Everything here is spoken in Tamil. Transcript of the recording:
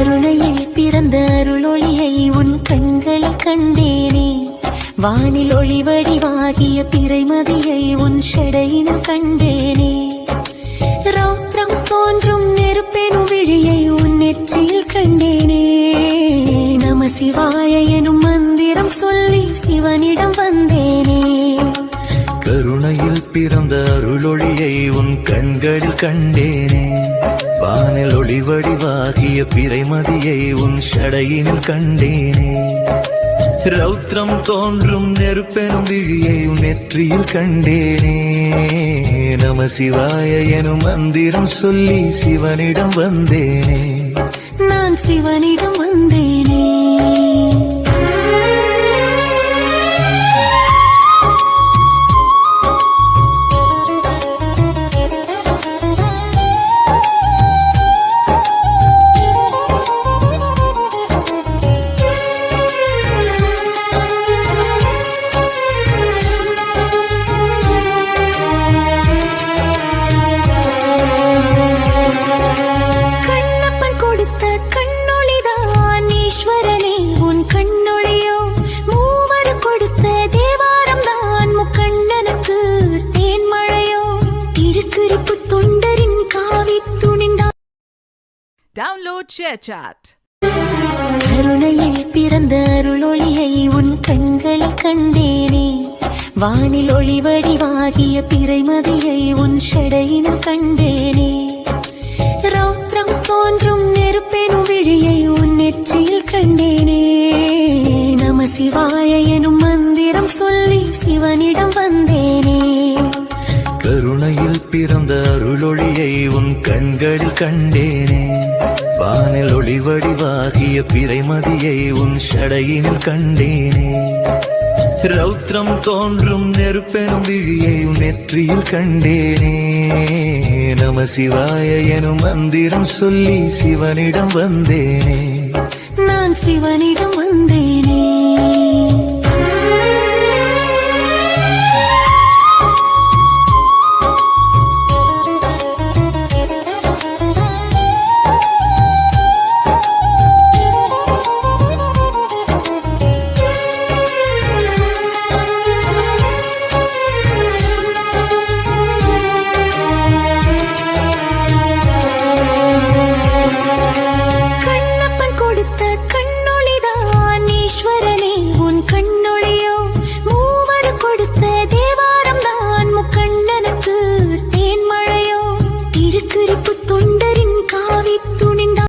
கருணையில் பிறந்த அருளொளியை உன் கண்களில் கண்டேனே. வானில் ஒளி வடிவாகிய பிறைமதியை உன் ஷடையினில் கண்டேனே. ரௌத்ரம் தோன்றும் நெருப்பெனும் விழியை உன் நெற்றியில் கண்டேனே. நம சிவாய எனும் மந்திரம் சொல்லி சிவனிடம் வந்தேனே. கருணையில் பிறந்த அருளொளியை உன் கண்களில் கண்டேனே. வானில் ஒளி வடிவாகிய பிறைமதியை உன் ஷடையினில் கண்டேனே. ரௌத்ரம் தோன்றும் நெருப்பெனும் விழியை உன் நெற்றியில் கண்டேனே. நம சிவாய எனும் மந்திரம் சொல்லி சிவனிடம் வந்தேனே. நான் சிவனிடம் வந்தேனே. Download ShareChat. கருணையில் பிறந்த அருளொளியை உன் கண்களில் கண்டேனே. வானில் ஒளி வடிவாகிய பிறைமதியை உன் ஷடையினில் கண்டேனே. ரௌத்ரம் தோன்றும் நெருப்பெனும் விழியை உன் நெற்றியில் கண்டேனே. நம சிவாய எனும் மந்திரம் சொல்லி சிவனிடம் வந்தேனே. கருணையில் பிறந்த அருளொளியை உன் கண்களில் கண்டேனே. வானில் ஒளி வடிவாகிய பிறைமதியை உன் ஷடையினில் கண்டேனே. ரௌத்ரம் தோன்றும் நெருப்பெனும் விழியை உன் நெற்றியில் கண்டேனே. நம சிவாய எனும் மந்திரம் சொல்லி சிவனிடம் வந்தேனே. நான் சிவனிடம் வந்தேன்.